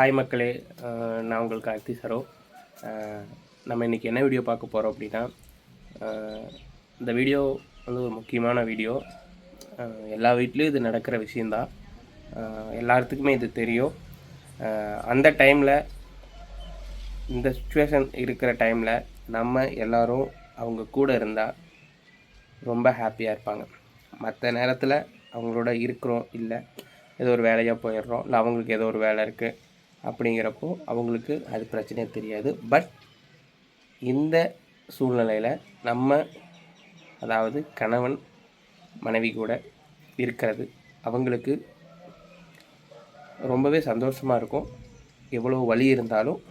Hi மக்களே, நான் உங்களுக்கு கார்த்தி சரோ. நம்ம இன்றைக்கி என்ன வீடியோ பார்க்க போகிறோம் அப்படின்னா, இந்த வீடியோ வந்து ஒரு முக்கியமான வீடியோ. எல்லா வீட்லேயும் இது நடக்கிற விஷயந்தான். எல்லாத்துக்குமே இது தெரியும். அந்த டைமில், இந்த சுச்சுவேஷன் இருக்கிற டைமில் நம்ம எல்லோரும் அவங்க கூட இருந்தால் ரொம்ப ஹாப்பியாக இருப்பாங்க. மற்ற நேரத்தில் அவங்களோட இருக்கிறோம், இல்லை ஏதோ ஒரு வேலையாக போயிடுறோம், இல்லை அவங்களுக்கு ஏதோ ஒரு வேலை இருக்குது அப்படிங்கிறப்போ அவங்களுக்கு அது பிரச்சனையே தெரியாது. பட் இந்த சூழ்நிலையில் நம்ம, அதாவது கணவன் மனைவி கூட இருக்கிறது அவங்களுக்கு ரொம்பவே சந்தோஷமாக இருக்கும். எவ்வளோ வலி இருந்தாலும்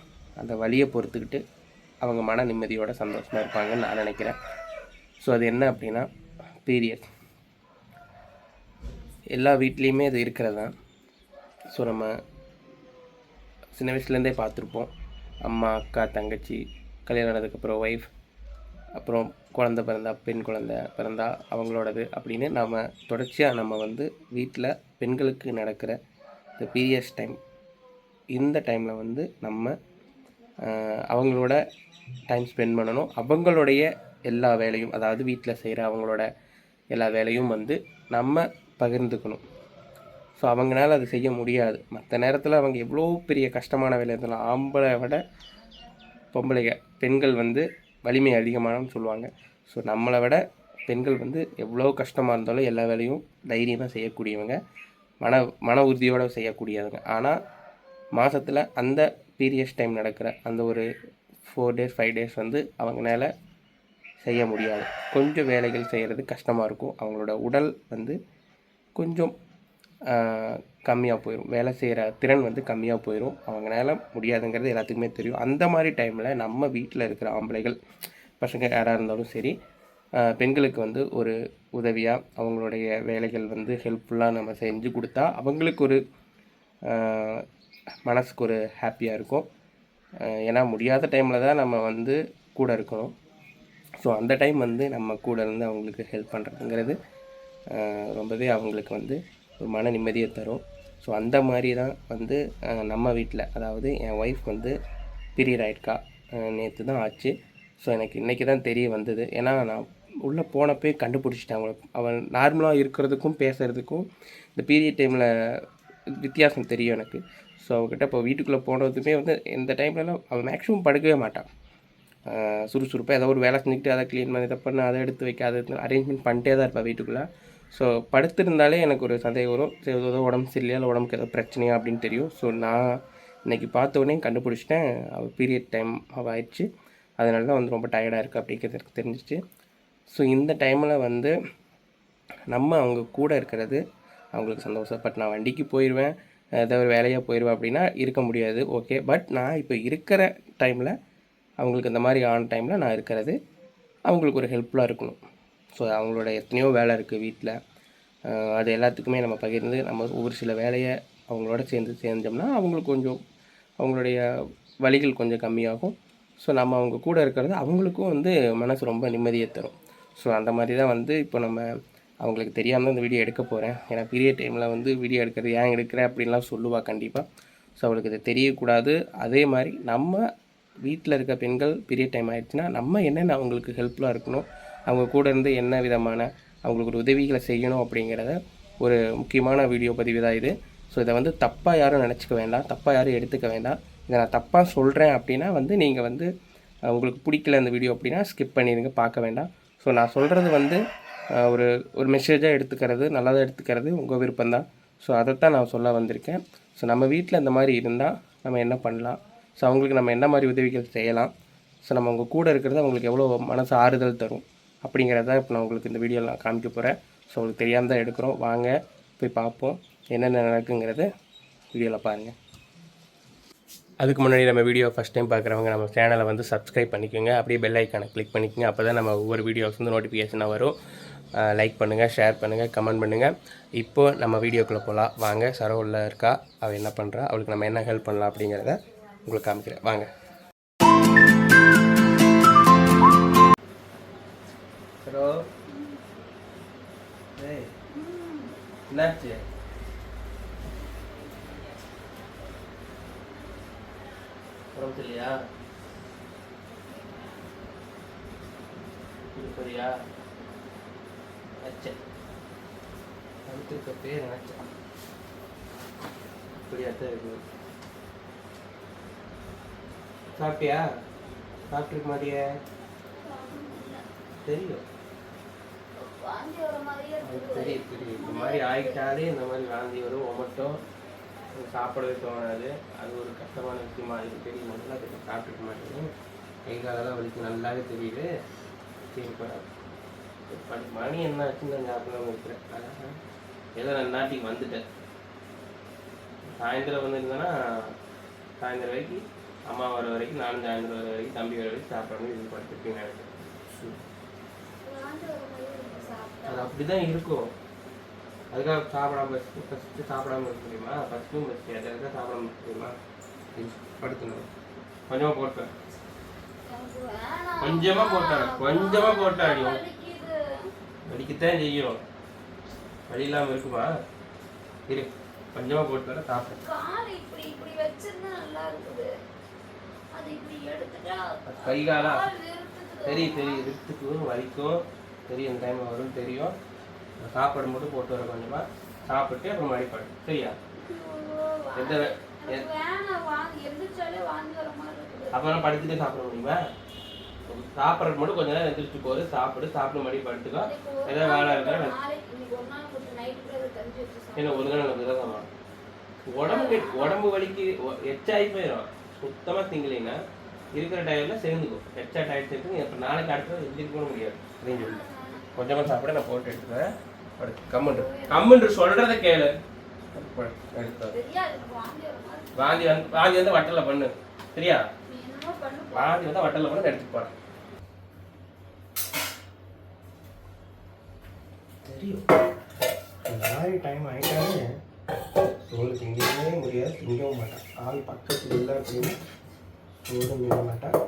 அந்த வலியை பொறுத்துக்கிட்டு அவங்க மன நிம்மதியோட சந்தோஷமாக இருப்பாங்கன்னு நான் நினைக்கிறேன். ஸோ அது என்ன அப்படின்னா, பீரியட். எல்லா வீட்லேயுமே அது இருக்கிறது தான். ஸோ நம்ம சின்ன வயசுலேருந்தே பார்த்துருப்போம். அம்மா, அக்கா, தங்கச்சி, கல்யாணம் ஆனதுக்கப்புறம் ஒய்ஃப், அப்புறம் குழந்த பிறந்தா, பெண் குழந்தை பிறந்தா அவங்களோடது அப்படின்னு நம்ம தொடர்ச்சியாக நம்ம வந்து வீட்டில் பெண்களுக்கு நடக்கிற இந்த பீரியட்ஸ் டைம், இந்த டைமில் வந்து நம்ம அவங்களோட டைம் ஸ்பெண்ட் பண்ணணும். அவங்களுடைய எல்லா வேலையும், அதாவது வீட்டில் செய்கிற அவங்களோட எல்லா வேலையும் வந்து நம்ம பகிர்ந்துக்கணும். ஸோ அவங்களால அது செய்ய முடியாது. மற்ற நேரத்தில் அவங்க எவ்வளோ பெரிய கஷ்டமான வேலை இருந்தாலும், ஆம்பளை விட பொம்பளைங்க, பெண்கள் வந்து வலிமை அதிகமானன்னு சொல்லுவாங்க. ஸோ நம்மளை விட பெண்கள் வந்து எவ்வளோ கஷ்டமாக இருந்தாலும் எல்லா வேலையும் தைரியமாக செய்யக்கூடியவங்க, மன உறுதியோடு செய்யக்கூடியவங்க. ஆனால் மாதத்தில் அந்த பீரியட்ஸ் டைம் நடக்கிற அந்த ஒரு 4 days 5 days வந்து அவங்களால செய்ய முடியாது. கொஞ்சம் வேலைகள் செய்கிறது கஷ்டமாக இருக்கும். அவங்களோட உடல் வந்து கொஞ்சம் கம்மியாக போயிடும். வேலை செய்கிற திறன் வந்து கம்மியாக போயிடும். அவங்களால முடியாதுங்கிறது எல்லாத்துக்குமே தெரியும். அந்த மாதிரி டைமில் நம்ம வீட்டில் இருக்கிற ஆம்பளைகள், பசங்க யாராக இருந்தாலும் சரி, பெண்களுக்கு வந்து ஒரு உதவியாக அவங்களுடைய வேலைகள் வந்து ஹெல்ப்ஃபுல்லாக நம்ம செஞ்சு கொடுத்தா அவங்களுக்கு ஒரு மனசுக்கு ஒரு ஹாப்பியாக இருக்கும். ஏன்னா முடியாத டைமில் தான் நம்ம வந்து கூட இருக்கணும். ஸோ அந்த டைம் வந்து நம்ம கூட இருந்து அவங்களுக்கு ஹெல்ப் பண்ணுறதுங்கிறது ரொம்பவே அவங்களுக்கு வந்து ஒரு மன நிம்மதியை தரும். ஸோ அந்த மாதிரி தான் வந்து நம்ம வீட்டில், அதாவது என் ஒய்ஃப் வந்து பீரியட் ஆகிருக்கா. நேற்று தான் ஆச்சு. ஸோ எனக்கு இன்றைக்கி தான் தெரிய வந்தது. ஏன்னா நான் உள்ளே போனப்பே கண்டுபிடிச்சிட்டேன் அவளை. அவள் நார்மலாக இருக்கிறதுக்கும் பேசுகிறதுக்கும் இந்த பீரியட் டைமில் வித்தியாசம் தெரியும் எனக்கு. ஸோ அவகிட்ட இப்போ வீட்டுக்குள்ளே போனதுமே வந்து இந்த டைம்லலாம் அவள் மேக்ஸிமம் படுக்கவே மாட்டாள். சுறுசுறுப்பாக ஏதோ ஒரு வேலை செஞ்சுக்கிட்டு அதை க்ளீன் பண்ணி, இதை பண்ண, அதை எடுத்து வைக்க, அதை அரேஞ்ச்மெண்ட் பண்ணிட்டே தான் இருப்பாள் வீட்டுக்குள்ளே. ஸோ படுத்திருந்தாலே எனக்கு ஒரு சந்தேகம் வரும், சரி ஏதோ உடம்பு சரியில்லையா, இல்லை உடம்புக்கு ஏதோ பிரச்சனையா அப்படின்னு தெரியும். ஸோ நான் இன்றைக்கி பார்த்த உடனே கண்டுபிடிச்சிட்டேன் அவள் பீரியட் டைம் அவள் ஆயிடுச்சு. அதனால தான் வந்து ரொம்ப டயர்டாக இருக்குது அப்படிங்கிறது எனக்கு தெரிஞ்சிச்சு. ஸோ இந்த டைமில் வந்து நம்ம அவங்க கூட இருக்கிறது அவங்களுக்கு சந்தோஷம். பட் நான் வண்டிக்கு போயிடுவேன், ஏதாவது ஒரு வேலையாக போயிடுவேன் அப்படின்னா இருக்க முடியாது. ஓகே, பட் நான் இப்போ இருக்கிற டைமில் அவங்களுக்கு இந்த மாதிரி ஆன் டைமில் நான் இருக்கிறது அவங்களுக்கு ஒரு ஹெல்ப்ஃபுல்லாக இருக்கணும். ஸோ அவங்களோட எத்தனையோ வேலை இருக்குது வீட்டில், அது எல்லாத்துக்குமே நம்ம பகிர்ந்து நம்ம ஒரு சில வேலையை அவங்களோட சேர்ந்து செஞ்சோம்னா அவங்களுக்கு கொஞ்சம் அவங்களுடைய வலிகள் கொஞ்சம் கம்மியாகும். ஸோ நம்ம அவங்க கூட இருக்கிறது அவங்களுக்கும் வந்து மனசு ரொம்ப நிம்மதியை தரும். ஸோ அந்த மாதிரி தான் வந்து இப்போ நம்ம அவங்களுக்கு தெரியாமல் தான் இந்த வீடியோ எடுக்க போகிறேன். ஏன்னா பீரியட் டைமில் வந்து வீடியோ எடுக்கிறது ஏன் எடுக்கிறேன் அப்படின்லாம் சொல்லுவாள் கண்டிப்பாக. ஸோ அவளுக்கு இது தெரியக்கூடாது. அதே மாதிரி நம்ம வீட்டில் இருக்க பெண்கள் பீரியட் டைம் ஆகிடுச்சுன்னா நம்ம என்னென்ன அவங்களுக்கு ஹெல்ப்ஃபுல்லாக இருக்கணும், அவங்க கூட இருந்து என்ன விதமான அவங்களுக்கு ஒரு உதவிகளை செய்யணும் அப்படிங்கிறத ஒரு முக்கியமான வீடியோ பதிவு தான் இது. ஸோ இதை வந்து தப்பாக யாரும் நினச்சிக்க வேண்டாம், தப்பாக யாரும் எடுத்துக்க வேண்டாம். இதை நான் தப்பாக சொல்கிறேன் அப்படின்னா வந்து நீங்கள் வந்து உங்களுக்கு பிடிக்கல இந்த வீடியோ அப்படின்னா ஸ்கிப் பண்ணிடுங்க, பார்க்க வேண்டாம். ஸோ நான் சொல்கிறது வந்து ஒரு ஒரு மெசேஜாக எடுத்துக்கிறது, நல்லதாக எடுத்துக்கிறது உங்கள் விருப்பம்தான். ஸோ அதைத்தான் நான் சொல்ல வந்திருக்கேன். ஸோ நம்ம வீட்டில் இந்த மாதிரி இருந்தால் நம்ம என்ன பண்ணலாம், ஸோ அவங்களுக்கு நம்ம என்ன மாதிரி உதவிகள் செய்யலாம், ஸோ நம்ம அவங்க கூட இருக்கிறது அவங்களுக்கு எவ்வளோ மனசு ஆறுதல் தரும் அப்படிங்கிறத இப்போ நான் உங்களுக்கு இந்த வீடியோவில் நான் காமிக்க போகிறேன். ஸோ உங்களுக்கு தெரியாமல் தான் எடுக்கிறோம். வாங்க போய் பார்ப்போம் என்னென்ன நடக்குங்கிறது வீடியோவில் பாருங்கள். அதுக்கு முன்னாடி நம்ம வீடியோ ஃபஸ்ட் டைம் பார்க்குறவங்க நம்ம சேனலை வந்து சப்ஸ்கிரைப் பண்ணிக்கோங்க, அப்படியே பெல் ஐக்கானை கிளிக் பண்ணிக்கோங்க. அப்போ தான் நம்ம ஒவ்வொரு வீடியோஸ் வந்து நோட்டிஃபிகேஷனாக வரும். லைக் பண்ணுங்கள், ஷேர் பண்ணுங்கள், கமெண்ட் பண்ணுங்கள். இப்போது நம்ம வீடியோக்குள்ளே போகலாம் வாங்க. சரோ உள்ள இருக்கா, அவள் என்ன பண்ணுறா, அவளுக்கு நம்ம என்ன ஹெல்ப் பண்ணலாம் அப்படிங்கிறத உங்களுக்கு காமிக்கிறேன் வாங்க. சரோ, என்னாச்சு? உடம்பு சரியா? சரியா? நினச்சேன் அடுத்திருக்க பேர் நினச்சேன். இப்படியாத்தான் இருக்கு. சாப்பிட்டியா? சாப்பிட்டுருக்க மாட்டியே? தெரியும் தெரியும் தெரியும். இந்த மாதிரி ஆகிட்டாலே இந்த மாதிரி வாந்தி வரும், ஒமட்டும், சாப்பிடவே தோணாது. அது ஒரு கஷ்டமான விஷயமா இருக்குது. தெரியும், நல்லா தெரியும். சாப்பிட்டுக்க மாட்டேங்குது, கை காலெல்லாம் வலிக்கு நல்லாவே தெரியுது. சரி மணி என்ன ஆச்சுன்னு நான் ஞாபகம் இருக்கிறேன். ஏதோ நான் நாட்டிக்கு வந்துட்டேன். சாயந்தரம் வந்துருந்தேன்னா சாயந்தரம் வரைக்கும் அம்மா வர வரைக்கும், நானும் சாயந்தரம் வர வரைக்கும், தம்பி வர வரைக்கும் சாப்பிடணும் இது படுத்துருப்பேன் நினைக்கிறேன். அது அப்படிதான் இருக்கும். அதுக்காக சாப்பிடாம ஃபஸ்ட்டு சாப்பிடாம இருக்க முடியுமா? ஃபஸ்ட்டும் ஃபஸ்ட்டு அதுக்காக சாப்பிடாம இருக்க முடியுமா? படுத்தணும். கொஞ்சமாக போட்டேன், கொஞ்சமாக போட்டாரு, கொஞ்சமாக போட்டாடி வலிக்கத்தான் செய்யும். வலி இல்லாமல் இருக்குமா? இரு, கொஞ்சமாக போட்டு வர சாப்பிட்டேன். கை காலா தெரியும் தெரியும், இழுத்துக்கும் வலிக்கும் தெரியும், இந்த டைம் வரும் தெரியும். சாப்பாடு மட்டும் போட்டு வர கொஞ்சமாக சாப்பிட்டு அப்புறம் மடிப்பாடு. சரியா? அப்புறம் படுத்துட்டே சாப்பிட முடியுமா? சாப்பிட்றது மட்டும் கொஞ்ச நேரம் எந்திரிச்சு போரு, சாப்பிட்டு மடி படுத்துக்கோ. ஏதாவது வேலை இருக்கா? என்ன ஒரு நாள் எனக்கு தான் உடம்பு வலிக்கு எச்சாகி போயிடும். சுத்தமாக திங்கலைன்னா இருக்கிற டயர்ல சேர்ந்துக்கும். எக்ஸ்ட்ரா டயர் சேர்த்து அப்புறம் நாளைக்கு அடுத்தது எந்திரிக்க கூட முடியாது. அப்படின்னு சொல்லி கொஞ்சமாக சாப்பிட நான் போட்டு எடுத்துக்கிறேன். கம்முன்று சொல்றத கேளு. வாந்தி வந்து வட்டல பண்ணு. சரியா? வாந்தி வந்து வட்டல பண்ணு, எடுத்துட்டு போறேன். தெரியும் இந்த மாதிரி டைம் ஆகிட்டாலே சோறு திங்கவே முடியாது, திங்கவும் மாட்டான். ஆள் பக்கத்தில் இல்லை அப்படின்னா சோறும் செய்ய மாட்டான்,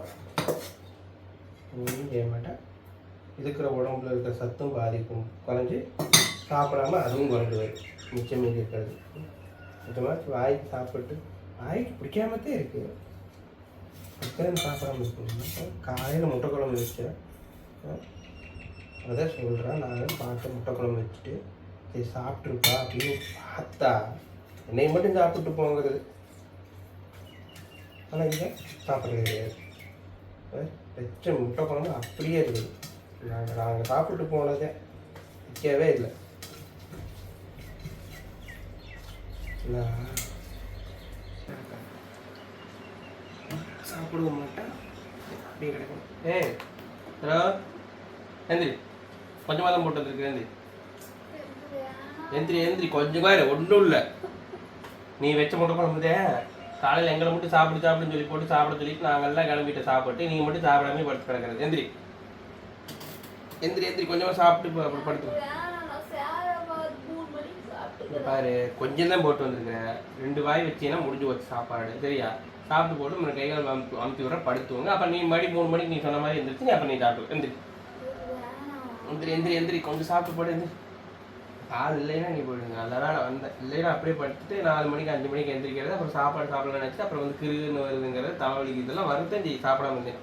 ஒன்றும் செய்ய மாட்டான். இருக்கிற உடம்புல இருக்கிற சத்தும் பாதிக்கும் குறைஞ்சி, சாப்பிடாம அதுவும் குறைஞ்சி வரும். மிச்சம் மீதி இருக்கிறது இந்த மாதிரி வாய்க்கு சாப்பிட்டு வாய்க்கு பிடிக்காமத்தே இருக்குது. சிக்கன் சாப்பிடாம இருக்கு. காலையில் முட்டை குழம்பு வச்சேன், அதான் சொல்கிறேன். நான் பார்த்து முட்டை குழம்பு வச்சுட்டு சரி சாப்பிட்ருப்பா அப்படின்னு பார்த்தா என்னை மட்டும் சாப்பிட்டு போங்கிறது. ஆனால் இங்கே சாப்பிட்றது கிடையாது. வச்ச முட்டை குழம்பு அப்படியே இருக்குது. நாங்கள் சாப்பிட்டு போனதே வைக்கவே இல்லை. சாப்பிடுவ மாட்டேன், அப்படியே கிடைக்கும். ஹலோ எந்திரி, கொஞ்சமாக தான் போட்டு வந்துருக்கு. எந்திரி கொஞ்சம் காய் ஒன்றும் இல்லை. நீ வச்ச முட்டை குழம்புதே காலையில் எங்களை மட்டும் சாப்பிடுன்னு சொல்லி போட்டு சாப்பிட சொல்லிட்டு நாங்கள்லாம் கிளம்பிட்டு சாப்பிட்டு நீங்கள் மட்டும் சாப்பிடாமே படுத்து கிடக்கிறது. எந்திரி கொஞ்சமாக சாப்பிட்டு அப்புறம் படுத்து பாரு. கொஞ்சம் தான் போட்டு வந்துருக்கேன். 2 வாய் வச்சீங்கன்னா முடிஞ்சு வச்சு சாப்பாடு. சரியா? சாப்பிட்டு போட்டு உனக்கு கைகள் அமுத்தி விட்ற படுத்துவோங்க. அப்போ நீ 3 மணிக்கு நீ சொன்ன மாதிரி எந்திரிச்சு அப்போ நீ சாப்பிட்டு எந்திரி கொஞ்சம் சாப்பிட்டு போடு. ஆள் இல்லைன்னா நீ போயிடுங்க. அதெல்லாம் நான் வந்தேன். இல்லைன்னா அப்படியே படுத்துட்டு 4 மணிக்கு 5 மணிக்கு எந்திரிக்கிறது, அப்புறம் சாப்பாடு சாப்பிடலாம் நினச்சிட்டு அப்புறம் வந்து கிருன்னு வருதுங்கிறது, தலைவலிக்கு இதெல்லாம் வருத்தம் செய்ய சாப்பிடாம இருந்தேன்.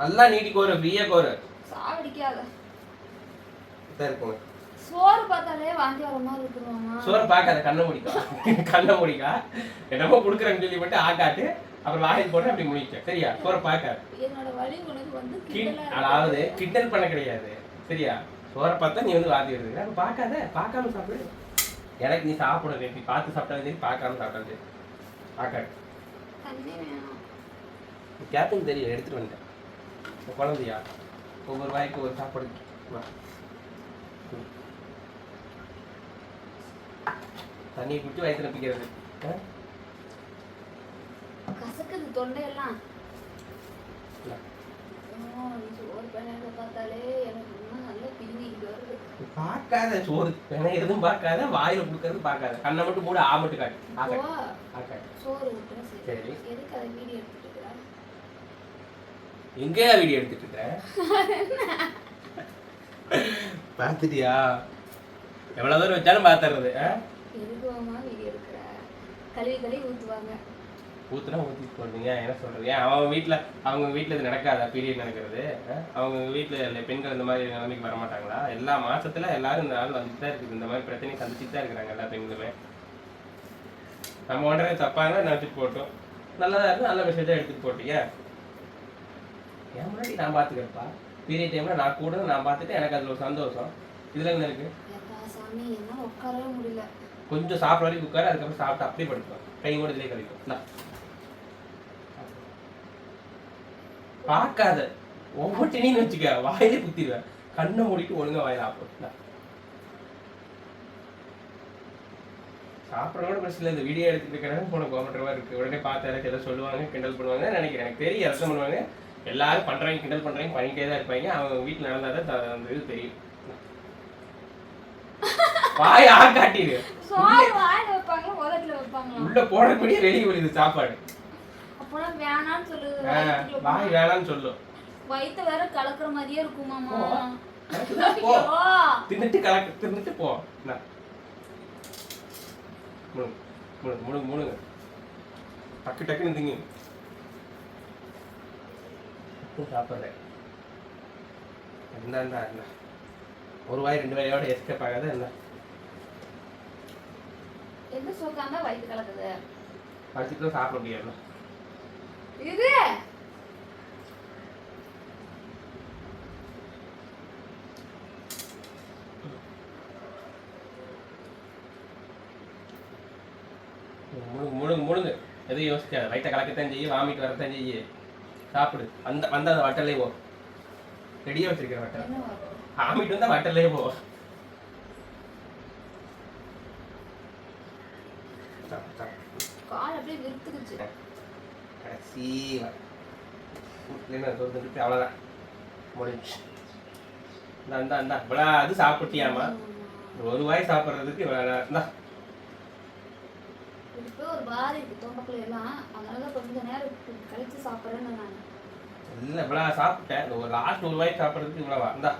நல்லா நீட்டி கோரு, ஃப்ரீயா கோரு, சாவடிக்காத. சோறு பார்த்தாலே வாந்தி வர மாதிரி இருக்குமா? சோறு பார்க்காத, கண்ணை முடிக்கா என்னமோ கொடுக்குறேன்னு சொல்லி மட்டும் ஆக்காட்டு அப்புறம் வாங்கி போட்டு அப்படி முடிக்க. சரியா? சோறை பார்க்காது. அதாவது கிண்டல் பண்ண கிடையாது. சரியா? சோறை பார்த்தா நீ வந்து வாந்தி வருது. பார்க்காத, பார்க்காம சாப்பிடு. எனக்கு நீ சாப்பிட நீ பார்த்து சாப்பிட்டாலும் சரி, பார்க்காம சாப்பிட்டாலும் சரி, பார்க்காது. கேப்பிங் தெரியும், எடுத்துட்டு வந்துட்டேன். குழந்தையா ஒவ்வொரு வாய்க்கு ஒரு சாப்பாடு தண்ணி குடிச்சு வயிற்று நப்பிக்கிறது. கசக்குது தொண்டையெல்லாம். பார்க்காத சோறு எதுவும் பார்க்காத, வாயில குடுக்கறது பார்க்காத, கண்ணை மட்டும் மூட ஆமட்டு காட்டு. சரி, எங்கேயா வீடியோ எடுத்துட்டு இருக்க? பார்த்துட்டியா? எவ்வளவு தூரம் வச்சாலும் பார்த்துறது. எதுக்குவாமா வீடியோ எடுக்கிற? கழுவி ஊற்றுவாங்க. ஊற்றுனா ஊற்றிட்டு போடுவீங்க, என்ன சொல்கிறது? ஏன் அவங்க வீட்டில் இது நடக்காதா? பீரியட் நடக்கிறது அவங்க வீட்டில் பெண்கள் இந்த மாதிரி நிலைமைக்கு வரமாட்டாங்களா? எல்லா மாதத்தில் எல்லாரும் இந்த நாள் வந்துட்டு தான் இருக்குது. இந்த மாதிரி பிரச்சனையை சந்திச்சுட்டு தான் இருக்கிறாங்க எல்லா பெண்களுமே. நம்ம ஒன்றரை தப்பாக நினச்சிட்டு போட்டோம், நல்லதாக இருந்தால் நல்ல விஷயத்தை எடுத்துகிட்டு போட்டீங்க. என் முன்னாடி நான் பார்த்துக்கிறப்பா, பீரியட் டைமில் நான் கூட நான் பார்த்துட்டு எனக்கு அதில் ஒரு சந்தோஷம். இதில் என்ன இருக்குது? சாமி என்னால் உட்காரவே முடியல. கொஞ்சம் சாப்பிட்ற வரைக்கும் உட்காரு, அதுக்கப்புறம் சாப்பிட்டு அப்படியே படுத்துப்பேன். கை கூட இதிலே கிடைக்கும். பார்க்காத ஒவ்வொருத்தனையும் வச்சுக்க, வாயிலே குத்திடுவேன். கண்ணை மூடிட்டு ஒழுங்கா வாயில ஆப்போம். சாப்பிட்றோட பிரச்சனை. இந்த வீடியோ எடுத்துட்டு இருக்கிறாங்க போன கோமட்டரவா இருக்கு. உடனே பார்த்து யாராச்சும் எதாவது சொல்லுவாங்க, கிண்டல் பண்ணுவாங்க நினைக்கிறேன். எனக்கு தெரியும் அர்த்தம் பண்ணுவாங்க. எல்லாரும் பண்றாங்க, கிண்டல் பண்றாங்க, பண்ணிட்டே தான் இருப்பாங்க. அவங்க வீட்டில் நடந்தாதான் அந்த இது தெரியும். வாய் காட்டிடு. உள்ள போடக்கூடிய வெளியே வருது சாப்பாடு. வாய் வேணான்னு சொல்லும். வயிற்று வேற கலக்குற மாதிரியே இருக்குமாமா. தின்னுட்டு போ. முழுங்க டக்கு டக்குன்னு திங்க. சாப்பிட்றேன். என்ன ஒரு வாய் 2 வாயோட எஸ்கேப் ஆகாத என்ன? எந்த சோக்காம வயிற்று கலக்குது. வயிற்றுக்கு சாப்பிட முடியாது. இது முழுங்கு எதுவும் யோசிக்காது. வயிற்ற கலக்கத்தான் செய்ய, வாமிட்டு வரத்தான் செய்ய. சாப்பிடு. அந்த வட்டல்லே போ. ரெடியாக வச்சிருக்கிற வட்டல். வாமிட்டு வந்தா வட்டல்லே போ. கால் அப்படியே விருத்துக்குச்சு. கடைசி அவ்வளோதான் முடிஞ்சு. இந்தா இவ்வளோ அது சாப்பிட்டியாமா? ஒரு வாய் சாப்பிட்றதுக்கு இவ்வளோ ஒரு பாரி இருக்கு தோட்டக்குள்ள எல்லாம். அதனால கொஞ்ச நேரம் கழிச்சு சாப்பிட்றேன்னு நான். இல்லை இவ்வளோ சாப்பிட்டேன். ஒரு லாஸ்ட் ஒரு வாய் சாப்பிட்றதுக்கு இவ்வளோவா? இந்தா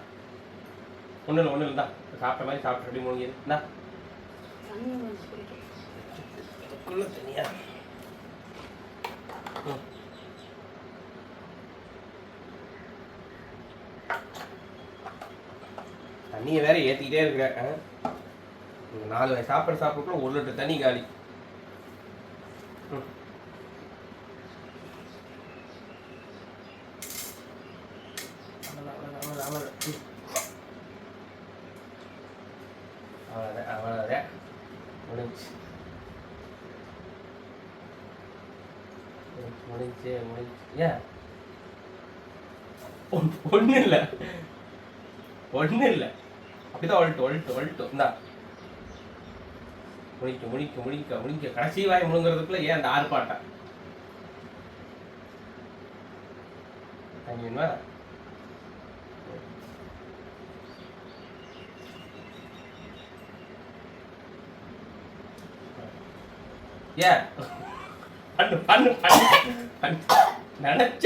ஒன்றும் இல்லை சாப்பிட்ட மாதிரி சாப்பிட்ற அப்படி முடிஞ்சது. இந்தா தனியா தண்ணியை வேற ஏற்றிக்கிட்டே இருக்கிறேன். 4 வாய் சாப்பிட்றதுக்குள்ள 1 லிட்டர் தண்ணி காலி. அவ்வளோதான் முடிஞ்சு. ஏன் ஒன்றும் இல்லை அப்படிதான் ஒழிட்டு இந்தா முடிக்க கடைசி வாய் முழுங்குறதுக்குள்ள ஏன் அந்த ஆர்ப்பாட்டம்? வேணுமா? ஏன் பண்ணு நினைச்ச.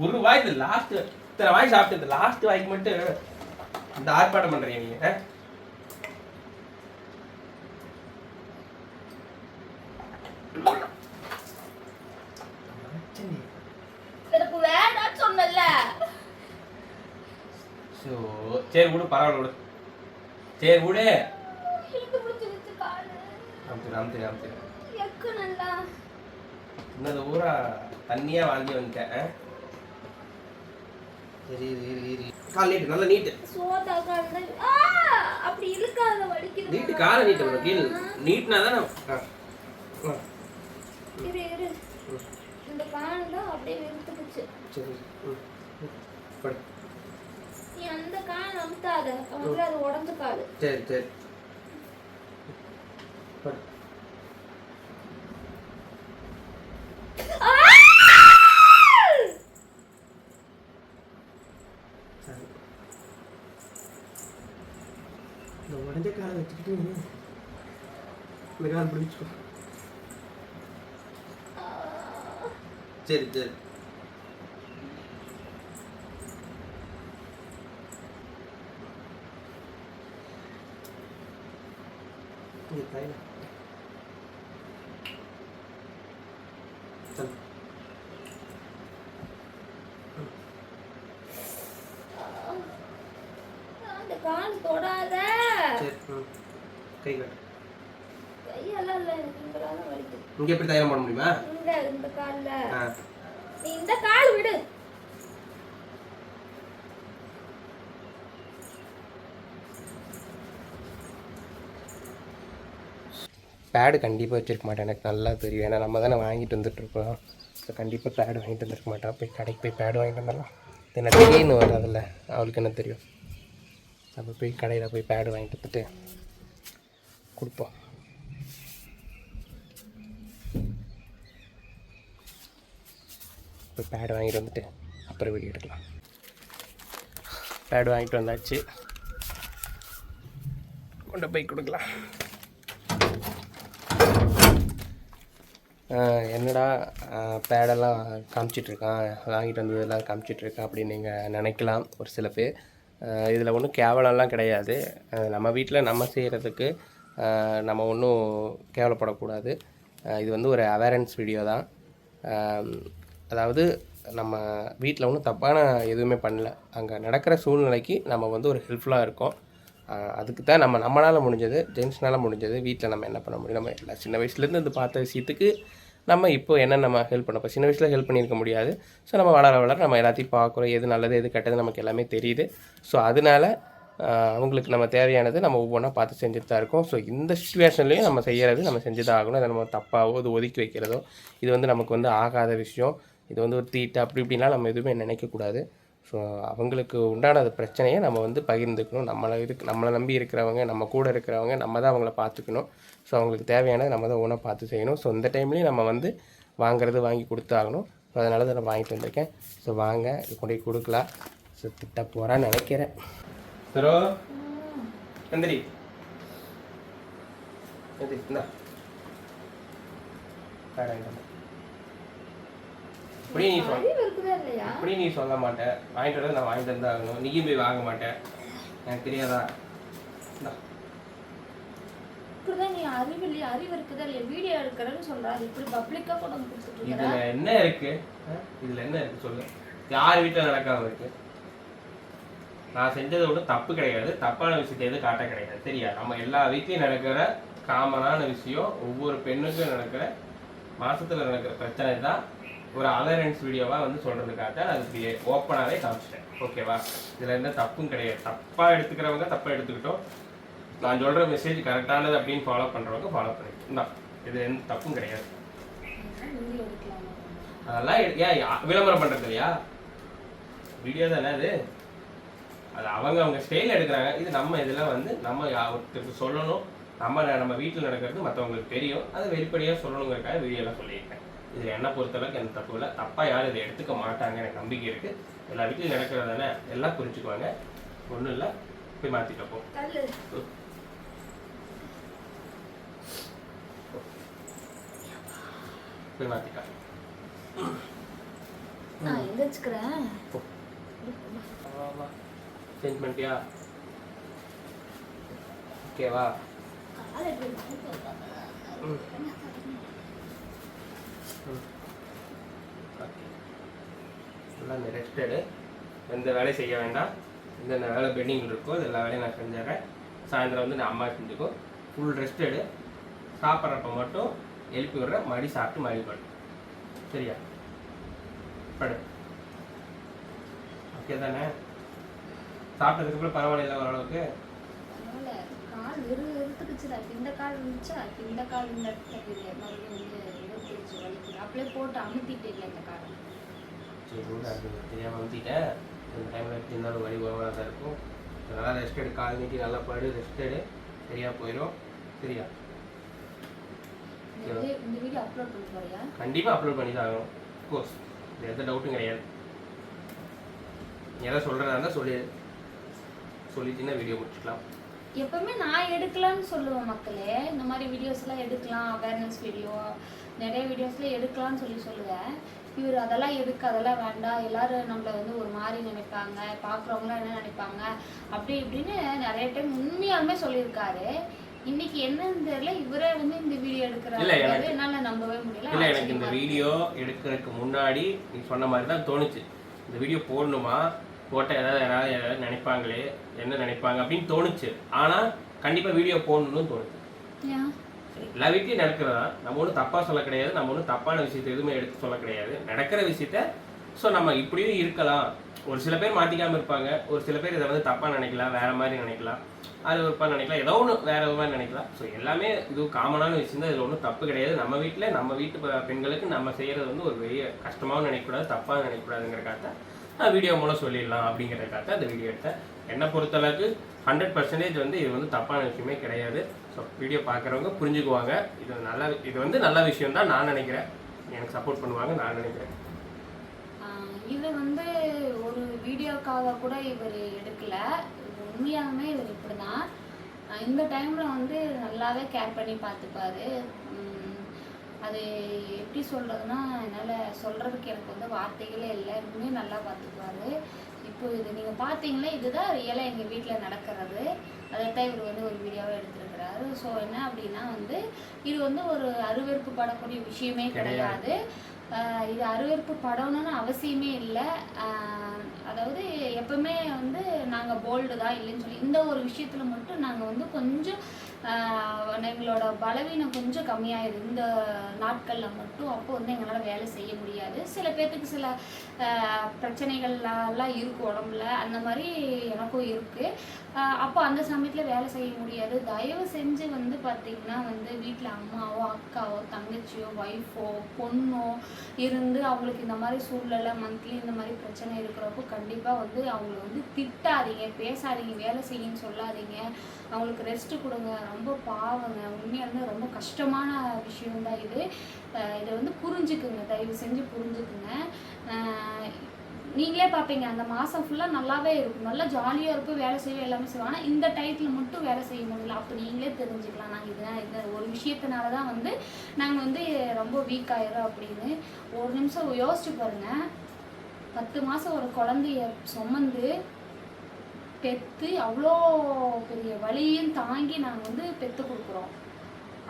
ஒரு வாய் இந்த லாஸ்ட் இத்தனை வாய் சாப்பிட்டு இந்த லாஸ்ட் வாய்க்கு மட்டும் இந்த ஆர்ப்பாட்டம் பண்றீங்க நீங்க. சரி விடு, பரவாயில்ல விடு. சரி விடு. இன்னது ஊரா தண்ணியா வாங்கி வந்துட்டேன். சரி கால் நீட்டு, நல்லா நீட்டு. அப்படி இருக்காத வலிக்குது. நீட்டு காலை நீட்டு bro. கீழ நீட்னா தான் இரு இந்த கால் தான் அப்படியே வெறுத்துக்குச்சு. சரி படு. நீ அந்த கால் அமுத்தாத, அப்படியே அது உடைஞ்ச கால். சரி படு. இந்த உடஞ்ச காலை வச்சுக்கிட்டு இந்த கால் பிடிச்சிக்கோ. சரி ये ताई चल அந்த கால் தொடாத. சரி கை கட்டு. கையெல்லாம் இல்லை, எனக்கு இங்கெல்லாம் வலிக்குது. இங்கே எப்படி தைலம் போட முடியுமா? இந்த காலில் நீ இந்த கால் விடு. பேடு கண்டிப்பாக வச்சுருக்க மாட்டேன், எனக்கு நல்லா தெரியும். ஏன்னா நம்ம தானே வாங்கிட்டு வந்துட்டுருக்கோம். ஸோ கண்டிப்பாக பேடு வாங்கிட்டு வந்துருக்க மாட்டேன். போய் கடைக்கு போய் பேடு வாங்கிட்டு வந்துடலாம். என்ன திடீர்னு வர்றதில்ல, அவளுக்கு என்ன தெரியும். நம்ம போய் கடையில் போய் பேடு வாங்கிட்டு வந்துட்டு கொடுப்போம். போய் பேடு வாங்கிட்டு வந்துட்டு அப்புறம் வீடியோ எடுக்கலாம். பேடு வாங்கிட்டு வந்தாச்சு, கொண்டு போய் கொடுக்கலாம். என்னடா பேடெல்லாம் காமிச்சிட்ருக்கான், வாங்கிட்டு வந்ததெல்லாம் காமிச்சிட்ருக்கான் அப்படின்னு நீங்கள் நினைக்கலாம் ஒரு சில பேர். இதில் ஒன்றும் கேவலம்லாம் கிடையாது. நம்ம வீட்டில் நம்ம செய்கிறதுக்கு நம்ம ஒன்றும் கேவலப்படக்கூடாது. இது வந்து ஒரு அவேர்னஸ் வீடியோ தான். அதாவது நம்ம வீட்டில் ஒன்றும் தப்பான எதுவுமே பண்ணல. அங்கே நடக்கிற சூழ்நிலைக்கு நம்ம வந்து ஒரு ஹெல்ப்ஃபுல்லாக இருக்கோம். அதுக்கு தான் நம்மளால் முடிஞ்சது, ஜென்ஸ்னால் முடிஞ்சது. வீட்டில் நம்ம என்ன பண்ண முடியும்? நம்ம எல்லா சின்ன வயசுலேருந்து இது பார்த்த விஷயத்துக்கு நம்ம இப்போ என்ன நம்ம ஹெல்ப் பண்ணப்போ சின்ன வயசில் ஹெல்ப் பண்ணியிருக்க முடியாது. ஸோ நம்ம வளர வளர நம்ம எல்லாத்தையும் பார்க்குறோம், எது நல்லது எது கெட்டது நமக்கு எல்லாமே தெரியுது. ஸோ அதனால் அவங்களுக்கு நம்ம தேவையானது நம்ம ஒவ்வொன்றா பார்த்து செஞ்சுட்டு தான் இருக்கோம். ஸோ இந்த சுச்சுவேஷன்லேயும் நம்ம செய்கிறது நம்ம செஞ்சு தான் ஆகணும். அதை நம்ம தப்பாகவோ இது ஒதுக்கி வைக்கிறதோ இது வந்து நமக்கு வந்து ஆகாத விஷயம். இது வந்து ஒரு தீட்டு அப்படி இப்படின்லாம் நம்ம எதுவுமே நினைக்கக்கூடாது. ஸோ அவங்களுக்கு உண்டான பிரச்சனையை நம்ம வந்து பகிர்ந்துக்கணும். நம்மளை நம்பி இருக்கிறவங்க, நம்ம கூட இருக்கிறவங்க, நம்ம தான் அவங்கள பார்த்துக்கணும். ஸோ அவங்களுக்கு தேவையானது நம்ம தான் ஒன்றா பார்த்து செய்யணும். ஸோ இந்த டைம்லேயும் நம்ம வந்து வாங்கி கொடுத்தாகணும். ஸோ அதனால தான் நான் வாங்கிட்டு வந்திருக்கேன். ஸோ வாங்க இது கொண்டு போய் கொடுக்கலாம். ஸோ திட்ட போகிறான்னு நினைக்கிறேன். சரோ நந்திரி இந்தா இப்படி நீ சொல்ல மாட்டேன். வாங்கிட்டு வரது நான் வாங்கிட்டு வந்தா ஆகணும். நீயும் போய் வாங்க மாட்டேன், எனக்கு தெரியாதா? இதுல என்ன இருக்கு? சொல்லு. யார் வீட்டுல நடக்காம இருக்கு? நான் செஞ்சது ஒன்றும் தப்பு கிடையாது, தப்பான விஷயத்தை எதுவும் காட்ட கிடையாது. சரியா? நம்ம எல்லா வீட்லையும் நடக்கிற காமனான விஷயம், ஒவ்வொரு பெண்ணுக்கும் நடக்கிற மாசத்துல நடக்கிற பிரச்சனை தான் ஒரு அவேர்னஸ் வீடியோவாக வந்து சொல்கிறதுக்காக நான் அதுக்கு ஓப்பனாகவே காமிச்சிட்டேன். ஓகேவா? இதில் எந்த தப்பும் கிடையாது. தப்பாக எடுத்துக்கிறவங்க தப்பாக எடுத்துக்கிட்டோம். நான் சொல்கிற மெசேஜ் கரெக்டானது அப்படின்னு ஃபாலோ பண்ணுறவங்க ஃபாலோ பண்ணிக்கிட்டோம். இது எந்த தப்பும் கிடையாது. அதெல்லாம் ஏன் விளம்பரம் பண்ணுறது இல்லையா? வீடியோ தானே அது. அது அவங்க ஸ்டைலில் எடுக்கிறாங்க. இது நம்ம இதில் வந்து நம்ம ஒருத்தருக்கு சொல்லணும். நம்ம வீட்டில் நடக்கிறது மற்றவங்களுக்கு தெரியும். அதை வெளிப்படையாக சொல்லணுங்கிறக்காக வீடியோலாம் சொல்லியிருக்கேன். இதில் என்ன பொறுத்தளவுக்கு எந்த தப்பு இல்லை. தப்பாக யாரும் இதை எடுத்துக்க மாட்டாங்க, எனக்கு நம்பிக்கை இருக்குது. எல்லா வீட்லையும் நடக்கிறது தானே, எல்லாம் புரிஞ்சுக்குவாங்க. ஒன்றும் இல்லை, போய் மாற்றிட்டப்போ போய் மாற்றிட்டா. சேஞ்ச் பண்ணிட்டியா? ஓகேவா? எல்லாம் ரெஸ்டடு, எந்த வேலையும் செய்ய வேண்டாம். எந்தெந்த வேலை பெண்டிங் இருக்கோ எல்லா வேலையும் நான் செஞ்சிடறேன். சாயந்தரம் வந்து நான் அம்மா செஞ்சுக்கோ. Full rested. சாப்பிட்றப்ப மட்டும் எழுப்பி விடுறேன், மறுபடி சாப்பிட்டு மறுபடி படு. சரியா? படு. ஓகே தானே? சாப்பிட்டதுக்கப்புறம் பரவாயில்ல ஓரளவுக்கு? தெரியாமல் ஊற்றிட்டேன். இந்த டைமில் எப்படி இருந்தாலும் வலி ஓவராக தான் இருக்கும். நல்லா ரெஸ்ட் எடு, கால் நீட்டி நல்லா படு, ரெஸ்ட் எடு, சரியாக போயிடும். சரியா? கண்டிப்பாக அப்லோட் பண்ணி தான் ஆகணும். அஃப்கோர்ஸ், இது எந்த டவுட்டும் கிடையாது. நீ எதாவது சொல்கிறதா இருந்தால் சொல்லிட்டீங்கன்னா வீடியோ முடிச்சுக்கலாம். எப்பவுமே நான் எடுக்கலாம்னு சொல்லுவேன் மக்களே. இந்த மாதிரி வீடியோஸ்லாம் எடுக்கலாம், அவேர்னஸ் வீடியோ நிறைய வீடியோஸ்லாம் எடுக்கலாம்னு சொல்லுவேன். இவர் அதெல்லாம் எதுக்கு, அதெல்லாம் வேண்டாம், எல்லாரும் நம்மளை வந்து ஒரு மாதிரி நினைப்பாங்க, பார்க்குறவங்களாம் என்ன நினைப்பாங்க அப்படி இப்படின்னு நிறைய டைம் உண்மையாலுமே சொல்லியிருக்காரு. இன்னைக்கு என்னன்னு தெரியல, இவரே வந்து இந்த வீடியோ எடுக்கிறாரு. இல்ல, என்னால நம்பவே முடியல. இல்லை, எனக்கு இந்த வீடியோ எடுக்கிறதுக்கு முன்னாடி நீ சொன்ன மாதிரி தான் தோணுச்சு. இந்த வீடியோ போடணுமா, போட்டால் யாராவது நினைப்பாங்களே, என்ன நினைப்பாங்க அப்படின்னு தோணுச்சு. ஆனால் கண்டிப்பாக வீடியோ போடணும்னு தோணுச்சு. எல்லா வீட்லையும் நடக்கிறதா, நம்ம ஒன்றும் தப்பாக சொல்ல கிடையாது, நம்ம ஒன்றும் தப்பான விஷயத்தை எதுவுமே எடுத்து சொல்ல கிடையாது. நடக்கிற விஷயத்த ஸோ நம்ம இப்படியும் இருக்கலாம். ஒரு சில பேர் மாற்றிக்காமல் இருப்பாங்க, ஒரு சில பேர் இதை வந்து தப்பாக நினைக்கலாம், வேறு மாதிரி நினைக்கலாம், அது ஒருப்பா நினைக்கலாம், ஏதோ ஒன்று வேறு ஒரு மாதிரி நினைக்கலாம். ஸோ எல்லாமே இது காமனான விஷயம் தான், இதில் ஒன்றும் தப்பு கிடையாது. நம்ம வீட்டில் நம்ம வீட்டு பெண்களுக்கு நம்ம செய்கிறது வந்து ஒரு பெரிய கஷ்டமாகவும் நினைக்கக்கூடாது, தப்பாக நினைக்கக்கூடாதுங்கிறக்காக வீடியோ மூலம் சொல்லிடலாம் அப்படிங்கிறக்காக அந்த வீடியோ எடுத்தேன். என்னை பொறுத்தளவுக்கு 100% வந்து இது வந்து தப்பான விஷயமே கிடையாது. ஸோ வீடியோ பார்க்குறவங்க புரிஞ்சுக்குவாங்க. இது வந்து நல்ல விஷயம் தான் நான் நினைக்கிறேன். எனக்கு சப்போர்ட் பண்ணுவாங்க நான் நினைக்கிறேன். இது வந்து ஒரு வீடியோக்காக கூட இவர் எடுக்கல. உண்மையாகவே இவர் இப்படி தான். இந்த டைமில் வந்து நல்லாவே கேர் பண்ணி பார்த்துப்பாரு. அது எப்படி சொல்கிறதுனா, என்னால் சொல்கிறதுக்கு எனக்கு வந்து வார்த்தைகளே இல்லை. இன்னும் நல்லா பார்த்துக்குவாரு. இப்போ இது நீங்கள் பார்த்தீங்களா, இதுதான் ரியலாக எங்கள் வீட்டில் நடக்கிறது. அதைத்தான் இவர் வந்து ஒரு வீடியோவாக எடுத்துருக்கிறாரு. ஸோ என்ன அப்படின்னா வந்து இது வந்து ஒரு அருவருப்பு படக்கூடிய விஷயமே கிடையாது. இது அருவருப்பு படணும்னு அவசியமே இல்லை. அதாவது எப்பவுமே வந்து நாங்கள் போல்டு தான் இல்லைன்னு சொல்லி இந்த ஒரு விஷயத்தில் மட்டும் நாங்கள் வந்து கொஞ்சம் எங்களோட பலவீனம் கொஞ்சம் கம்மியாகிடுது இந்த நாட்களில் மட்டும். அப்போ வந்து எங்களால் வேலை செய்ய முடியாது. சில பேர்த்துக்கு சில பிரச்சனைகள்லாம் இருக்கும் உடம்புல, அந்த மாதிரி எனக்கும் இருக்குது. அப்போ அந்த சமயத்தில் வேலை செய்ய முடியாது. தயவு செஞ்சு வந்து பார்த்திங்கன்னா வந்து வீட்டில் அம்மாவோ அக்காவோ தங்கச்சியோ ஒய்ஃபோ பொண்ணோ இருந்து அவங்களுக்கு இந்த மாதிரி சூழ்நிலை மந்த்லி இந்த மாதிரி பிரச்சனை இருக்கிறப்போ கண்டிப்பாக வந்து அவங்கள வந்து திட்டாதீங்க, பேசாதீங்க, வேலை செய்யுன்னு சொல்லாதீங்க. அவங்களுக்கு ரெஸ்ட்டு கொடுங்க. ரொம்ப பாவங்க, உண்மையாக இருந்தால் ரொம்ப கஷ்டமான விஷயம்தான் இது. இதை வந்து புரிஞ்சுக்குங்க, தயவு செஞ்சு புரிஞ்சுக்குங்க. நீங்களே பார்ப்பீங்க, அந்த மாதம் ஃபுல்லாக நல்லாவே இருக்கும், நல்லா ஜாலியாக இருக்கும், வேலை செய்வோம், எல்லாமே செய்வோம். ஆனால் இந்த டயத்தில் மட்டும் வேலை செய்ய முடியல. அப்போ நீங்களே தெரிஞ்சுக்கலாம் நாங்கள் இந்த ஒரு விஷயத்தினால தான் வந்து நாங்கள் வந்து ரொம்ப வீக் ஆயிடும் அப்படின்னு. ஒரு நிமிஷம் யோசிச்சு பாருங்கள். 10 மாதம் ஒரு குழந்தைய சுமந்து பெற்று அவ்வளோ பெரிய வலியும் தாங்கி நாங்கள் வந்து பெற்று கொடுக்குறோம்.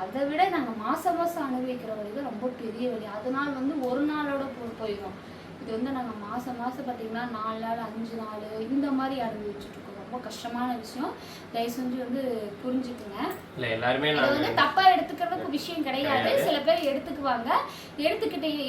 அதை விட நாங்கள் மாதம் அனுபவிக்கிற வழி தான் ரொம்ப பெரிய வலி. அதனால் வந்து ஒரு நாளோட போயிடும். இது வந்து நாங்கள் மாதம் பார்த்திங்கன்னா 4 நாள் 5 நாள் இந்த மாதிரி அனுபவிச்சுட்ருக்கோம். ரொம்ப கஷ்டமான விஷயம். தயவு செஞ்சு வந்து புரிஞ்சுக்குங்க. இல்லை, எல்லாருமே அது வந்து தப்பாக எடுத்துக்கிறதுக்கு விஷயம் கிடையாது. சில பேர் எடுத்துக்குவாங்க.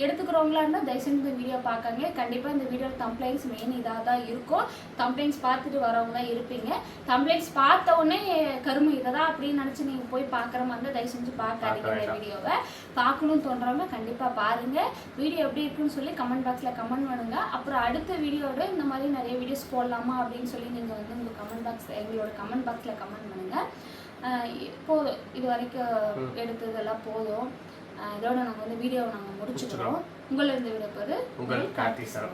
எடுத்துக்கிறவங்களா இருந்தால் தயவு செஞ்சு இந்த வீடியோ பார்க்காங்க. கண்டிப்பாக இந்த வீடியோவில் கம்ப்ளைண்ட்ஸ் மெயின் இதாக தான் இருக்கும். கம்ப்ளைண்ட்ஸ் பார்த்துட்டு வரவங்க தான் இருப்பீங்க. கம்ப்ளைண்ட்ஸ் பார்த்த உடனே கருமை இதை தான் அப்படின்னு நினச்சி நீங்கள் போய் பார்க்குற மாதிரி இருந்தால் தயவு செஞ்சு பார்க்காதீங்க. இந்த வீடியோவை பார்க்கணும்னு தோன்றவங்க கண்டிப்பாக பாருங்கள். வீடியோ எப்படி இருக்குன்னு சொல்லி கமெண்ட் பாக்ஸில் கமெண்ட் பண்ணுங்க. அப்புறம் அடுத்த வீடியோட இந்த மாதிரி நிறைய வீடியோஸ் போடலாமா அப்படின்னு சொல்லி நீங்கள் வந்து உங்கள் கமெண்ட் பாக்ஸில் எங்களோட கமெண்ட் பாக்ஸில் கமெண்ட் பண்ணுங்கள். போதும், இது வரைக்கும் எடுத்ததெல்லாம் போதும். இதோட நாங்கள் வந்து வீடியோவை நாங்கள் முடிச்சுக்கிறோம். உங்களிருந்து விட போது உங்கள் கார்த்தி சார்.